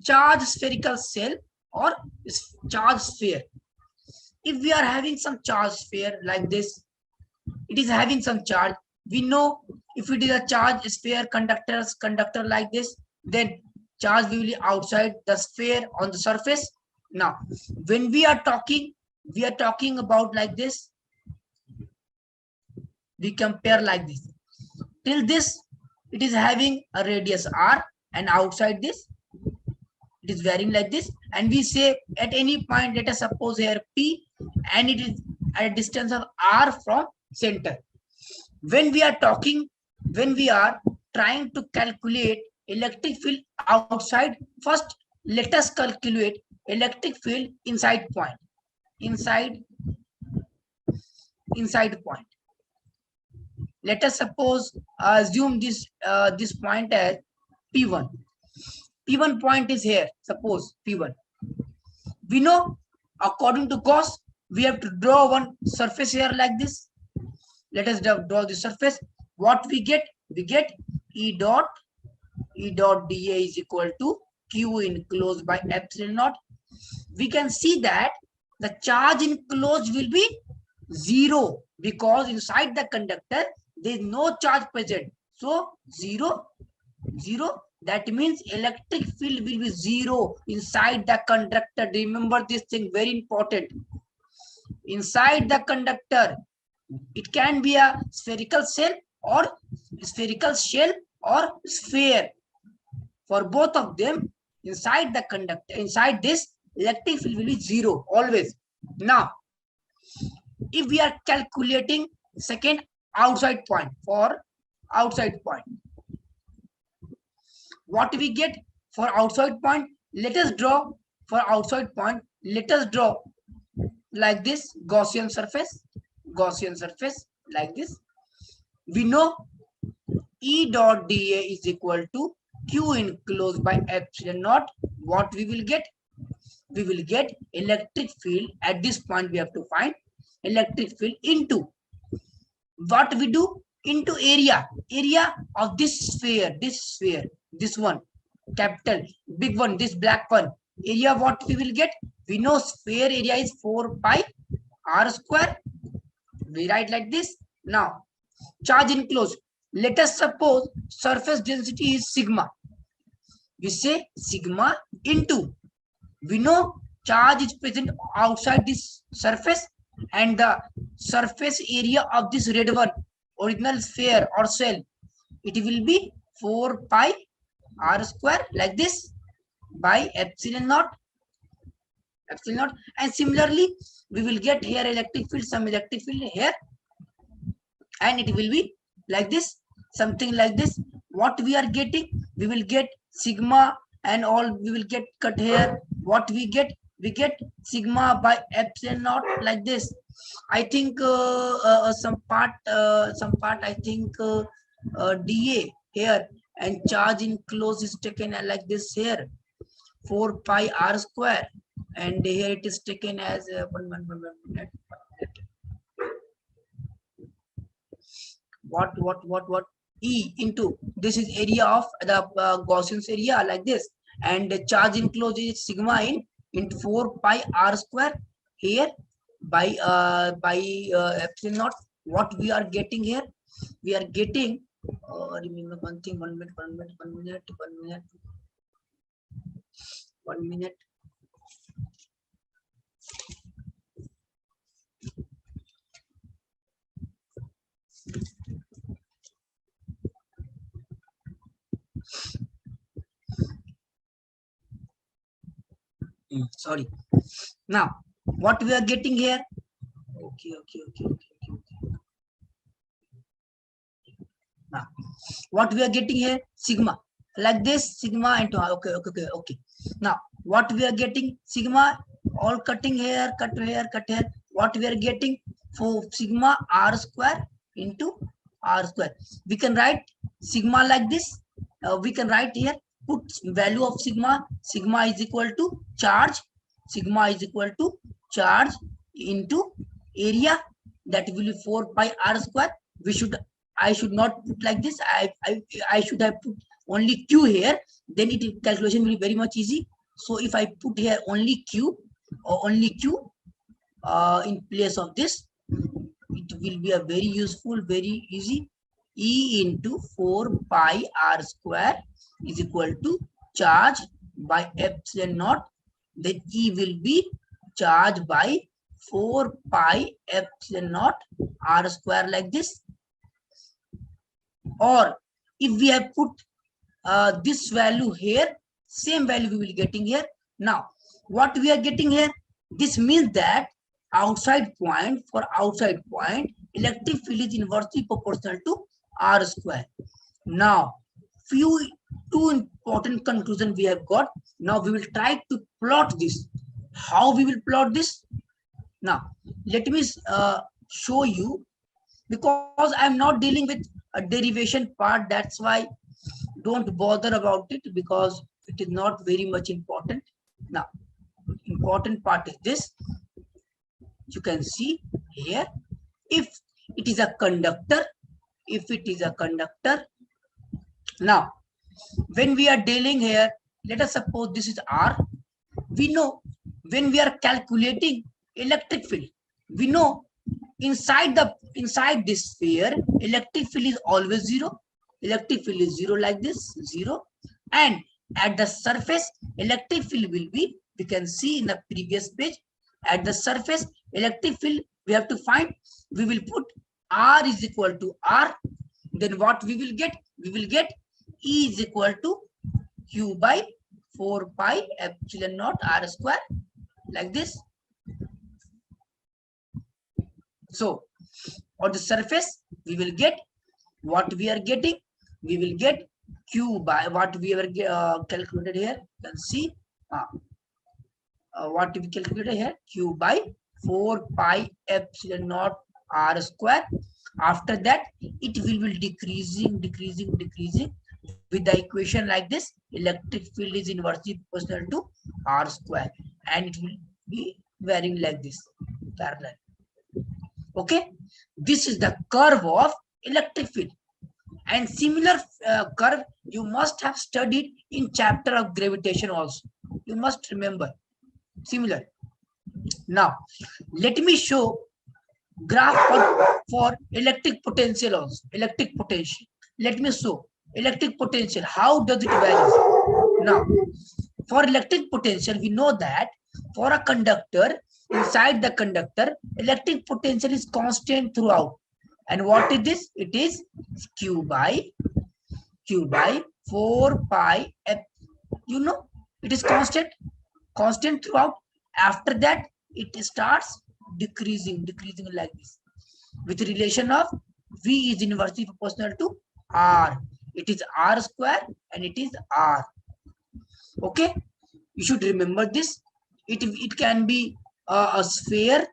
charge spherical shell or charge sphere. If we are having some charge sphere like this, it is having some charge. We know if it is a charge sphere conductor like this, then charge will be outside the sphere on the surface. Now, when we are talking about like this. We compare like this. Till this, it is having a radius r, and outside this, it is varying like this. And we say at any point, let us suppose here P, and it is at a distance of r from center. When we are trying to calculate electric field outside, first let us calculate electric field inside point. Inside point. Let us suppose assume this point as P1. P1 point is here. Suppose P1. We know according to Gauss, we have to draw one surface here like this. Let us draw the surface. What we get? We get E dot dA is equal to Q enclosed by epsilon naught. We can see that the charge enclosed will be 0 because inside the conductor there is no charge present. So 0. That means electric field will be 0 inside the conductor. Remember this thing, very important. Inside the conductor, it can be a spherical shell or sphere. For both of them, inside the conductor, inside this, electric field will be 0 always. Now, if we are calculating second outside point, for outside point, what we get for outside point? Let us draw for outside point. Let us draw like this Gaussian surface like this. We know E dot dA is equal to Q enclosed by epsilon naught. What we will get? We will get electric field. At this point, we have to find electric field into what we do, into area of this sphere, this one, capital big one, this black one. Area, what we will get? We know sphere area is 4 pi r square. We write like this. Now, charge enclosed. Let us suppose surface density is sigma. We say sigma into, we know charge is present outside this surface, and the surface area of this red one, original sphere or shell, it will be 4 pi r square like this by epsilon naught. And similarly, we will get here electric field, some electric field here, and it will be like this, something like this. What we are getting? We will get sigma and all, we will get cut here. What we get? We get sigma by epsilon naught like this. I think some part I think dA here, and charge enclosed is taken like this here, 4 pi r square, and here it is taken as 1 minute. What E into, this is area of the Gaussian area like this, and the charge enclosed is sigma into 4 pi r square here by epsilon naught. What we are getting here? We are getting remember one thing, 1 minute. Sorry. Now, what we are getting here? Okay. Now, what we are getting here? Sigma, like this, sigma into okay. Now, what we are getting? Sigma, all cutting here, cut here. What we are getting? For sigma r square into r square. We can write sigma like this. We can write here, put value of sigma. Sigma is equal to charge. Sigma is equal to charge into area, that will be 4 pi r square. I should not put like this. I should have put only Q here. Then calculation will be very much easy. So if I put here only Q or only Q in place of this, it will be a very useful, very easy. E into 4 pi r square is equal to charge by epsilon naught. Then E will be charged by 4 pi epsilon naught r square, like this. Or if we have put this value here, same value we will getting here. Now what we are getting here, this means that outside point, for outside point, electric field is inversely proportional to r square. Now two important conclusion we have got. Now we will try to plot this. How we will plot this? Now let me show you, because I'm not dealing with a derivation part, that's why don't bother about it, because it is not very much important. Now important part is this. You can see here, if it is a conductor, now when we are dealing here, let us suppose this is R. We know when we are calculating electric field, we know inside this sphere, electric field is always zero. Electric field is zero, like this, zero. And at the surface, electric field will be, we can see in the previous page, at the surface electric field we have to find. We will put R is equal to R. Then what we will get? We will get E is equal to Q by 4 pi epsilon naught R square, like this. So on the surface we will get what we are getting. We will get Q by what we were calculated here. You can see what we calculated here, Q by 4 pi epsilon naught R square. After that it will be decreasing with the equation like this. Electric field is inversely proportional to R square, and it will be varying like this, parallel. Okay, this is the curve of electric field. And similar curve you must have studied in chapter of gravitation also. You must remember similar. Now let me show graph for electric potential also. Electric potential. Let me show electric potential. How does it vary? Now for electric potential, we know that for a conductor, inside the conductor, electric potential is constant throughout. And what is this? It is Q by 4 pi F. You know, it is constant throughout. After that, it starts decreasing like this, with relation of V is inversely proportional to R. It is R square and it is R. Okay, you should remember this. It can be a sphere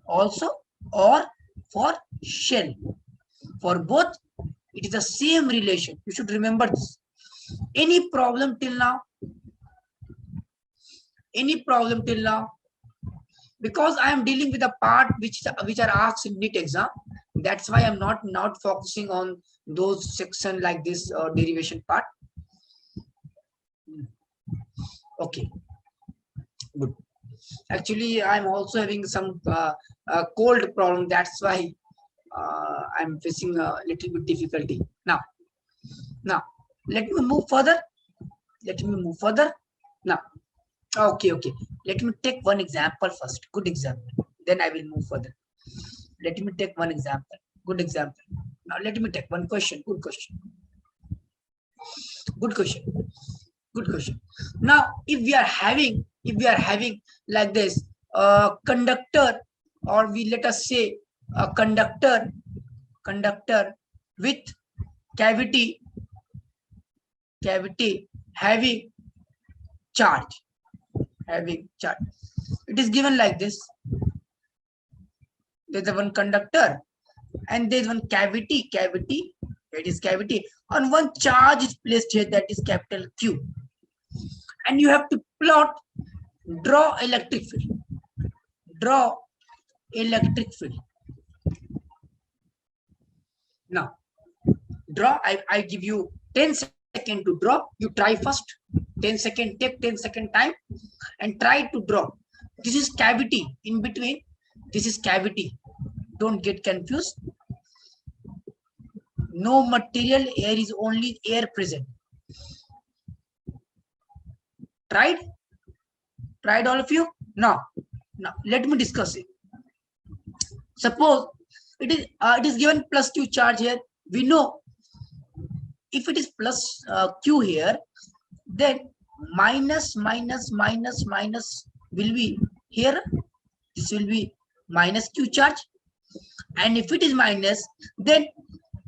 also, or for shell. For both, it is the same relation. You should remember this. Any problem till now? Because I am dealing with a part which are asked in NEET exam. That's why I'm not focusing on those section like this derivation part. Okay, good. Actually, I'm also having some cold problem. That's why I'm facing a little bit difficulty. Now, let me move further. Now, okay. Let me take one example first. Good example. Then I will move further. Let me take one example. Good example. Now, let me take one question. Good question. Now, if we are having like this conductor, or let us say a conductor with cavity having charge. It is given like this. There's a one conductor and there's one cavity. It is cavity, and one charge is placed here, that is capital Q. And you have to draw electric field. Now, I give you 10 second to draw. You try first. 10 second, take 10 second time and try to draw. This is cavity in between. This is cavity. Don't get confused. No material, air is only air present. Tried? Tried all of you? Now let me discuss it. Suppose it is given plus q charge here. We know if it is plus q here, then minus will be here. This will be minus q charge, and if it is minus, then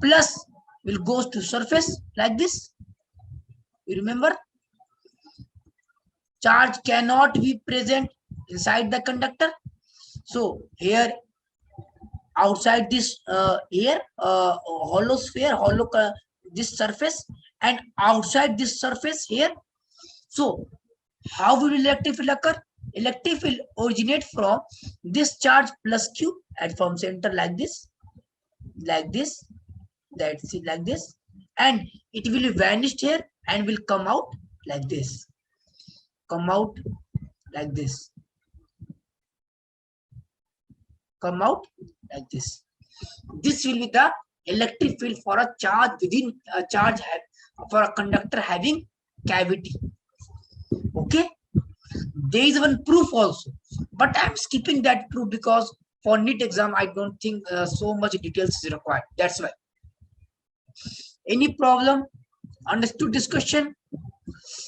plus will goes to surface like this. You remember, charge cannot be present inside the conductor. So here outside this hollow sphere, this surface, and outside this surface here. So how will electric field occur? Electric field originate from this charge plus q and from center like this, that's it, like this, and it will vanish here and will come out like this, come out like this, come out like this. This will be the electric field for a charge within a charge for a conductor having cavity. Okay, there is one proof also, but I'm skipping that proof because for NEET exam I don't think so much details is required. That's why. Any problem? Understood this question?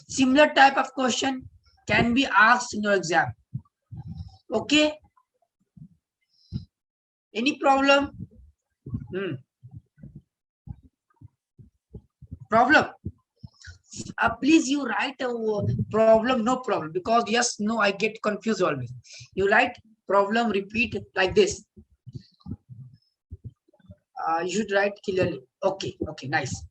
Similar type of question can be asked in your exam. Okay, any problem? Problem? Please you write a problem, no problem, because yes, no, I get confused always. You write problem, repeat like this. You should write clearly. Okay, nice.